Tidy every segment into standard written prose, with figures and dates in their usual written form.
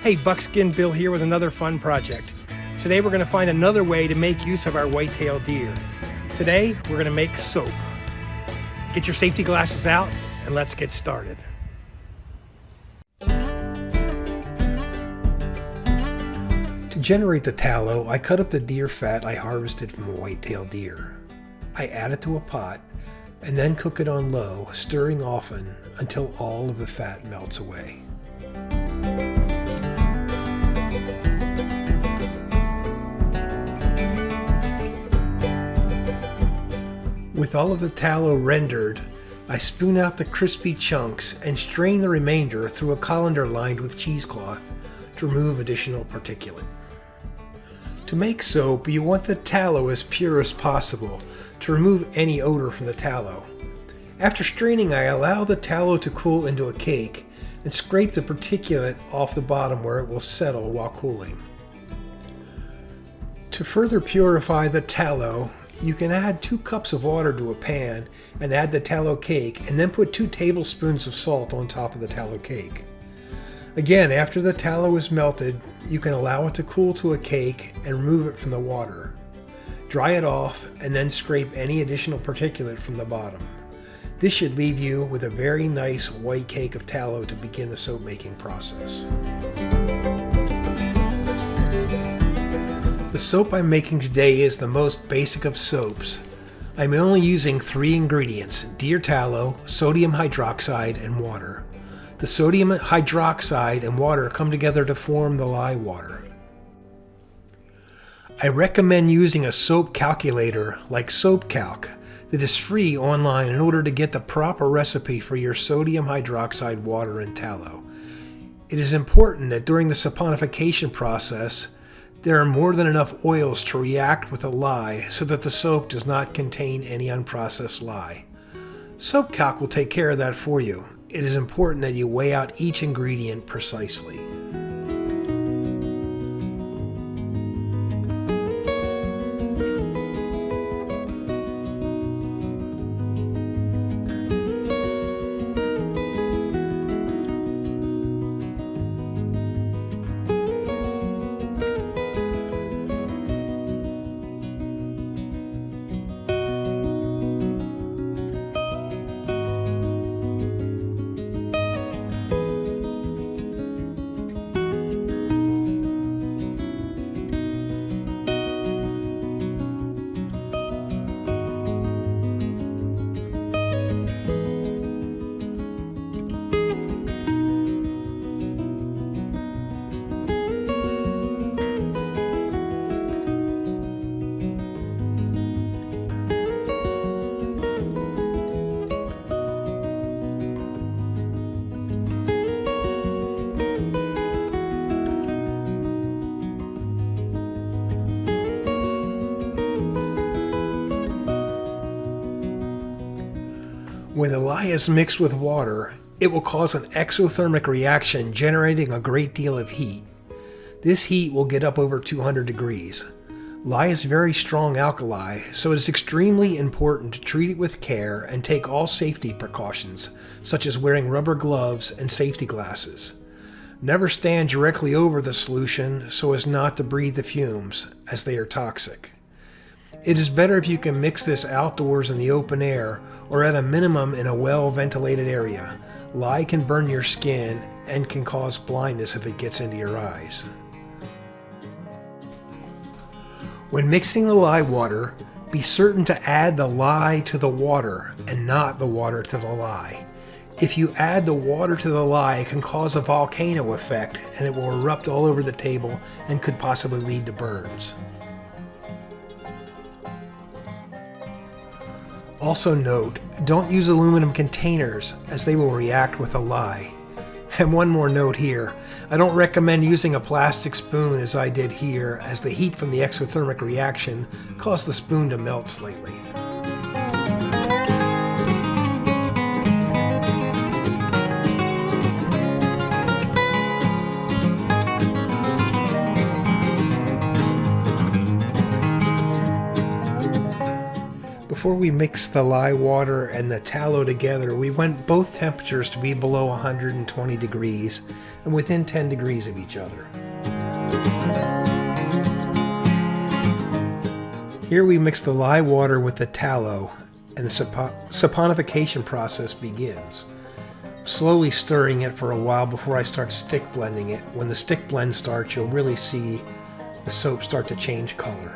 Hey, Buckskin Bill here with another fun project. Today we're going to find another way to make use of our white-tailed deer. Today we're going to make soap. Get your safety glasses out and let's get started. To generate the tallow, I cut up the deer fat I harvested from a white-tailed deer. I add it to a pot and then cook it on low, stirring often until all of the fat melts away. With all of the tallow rendered, I spoon out the crispy chunks and strain the remainder through a colander lined with cheesecloth to remove additional particulate. To make soap, you want the tallow as pure as possible to remove any odor from the tallow. After straining, I allow the tallow to cool into a cake and scrape the particulate off the bottom where it will settle while cooling. To further purify the tallow, you can add 2 cups of water to a pan and add the tallow cake and then put 2 tablespoons of salt on top of the tallow cake. Again, after the tallow is melted, you can allow it to cool to a cake and remove it from the water. Dry it off and then scrape any additional particulate from the bottom. This should leave you with a very nice white cake of tallow to begin the soap making process. The soap I'm making today is the most basic of soaps. I'm only using 3 ingredients: deer tallow, sodium hydroxide, and water. The sodium hydroxide and water come together to form the lye water. I recommend using a soap calculator like SoapCalc that is free online in order to get the proper recipe for your sodium hydroxide, water, and tallow. It is important that during the saponification process, there are more than enough oils to react with the lye so that the soap does not contain any unprocessed lye. SoapCalc will take care of that for you. It is important that you weigh out each ingredient precisely. When the lye is mixed with water, it will cause an exothermic reaction generating a great deal of heat. This heat will get up over 200 degrees. Lye is very strong alkali, so it is extremely important to treat it with care and take all safety precautions, such as wearing rubber gloves and safety glasses. Never stand directly over the solution so as not to breathe the fumes, as they are toxic. It is better if you can mix this outdoors in the open air or at a minimum in a well-ventilated area. Lye can burn your skin and can cause blindness if it gets into your eyes. When mixing the lye water, be certain to add the lye to the water and not the water to the lye. If you add the water to the lye, it can cause a volcano effect and it will erupt all over the table and could possibly lead to burns. Also note, don't use aluminum containers as they will react with the lye. And one more note here, I don't recommend using a plastic spoon as I did here, as the heat from the exothermic reaction caused the spoon to melt slightly. Before we mixed the lye water and the tallow together, we want both temperatures to be below 120 degrees and within 10 degrees of each other. Here we mix the lye water with the tallow and the saponification process begins. Slowly stirring it for a while before I start stick blending it. When the stick blend starts, you'll really see the soap start to change color.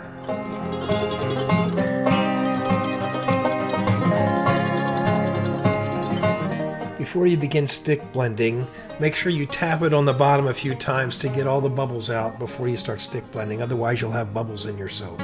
Before you begin stick blending, make sure you tap it on the bottom a few times to get all the bubbles out before you start stick blending, otherwise you'll have bubbles in your soap.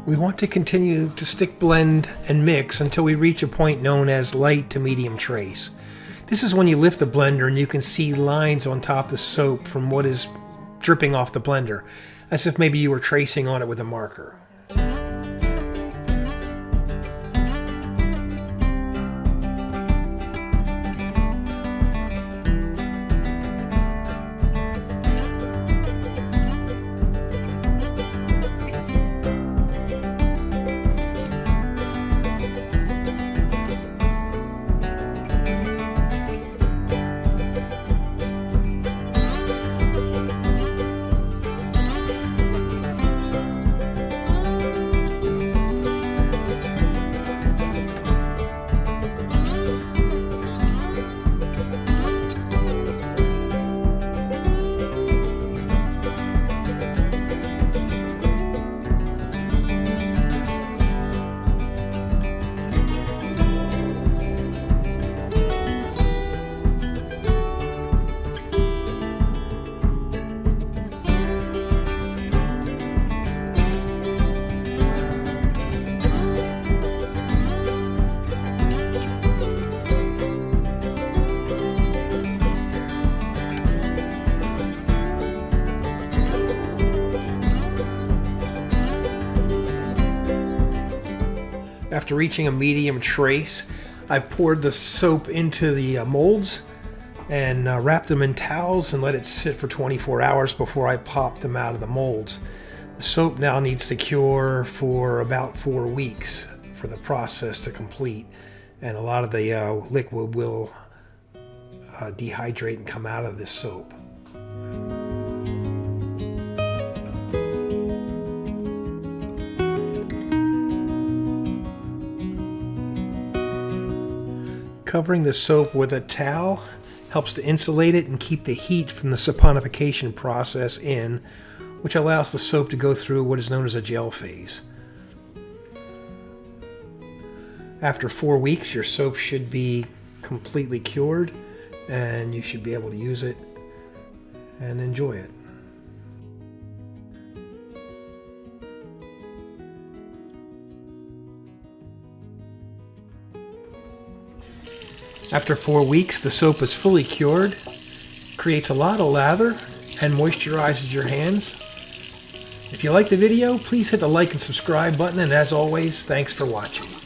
We want to continue to stick blend and mix until we reach a point known as light to medium trace. This is when you lift the blender and you can see lines on top of the soap from what is dripping off the blender, as if maybe you were tracing on it with a marker. After reaching a medium trace, I've poured the soap into the molds and wrapped them in towels and let it sit for 24 hours before I pop them out of the molds. The soap now needs to cure for about 4 weeks for the process to complete, and a lot of the liquid will dehydrate and come out of this soap. Covering the soap with a towel helps to insulate it and keep the heat from the saponification process in, which allows the soap to go through what is known as a gel phase. After 4 weeks, your soap should be completely cured and you should be able to use it and enjoy it. After 4 weeks, the soap is fully cured, creates a lot of lather, and moisturizes your hands. If you like the video, please hit the like and subscribe button, and as always, thanks for watching.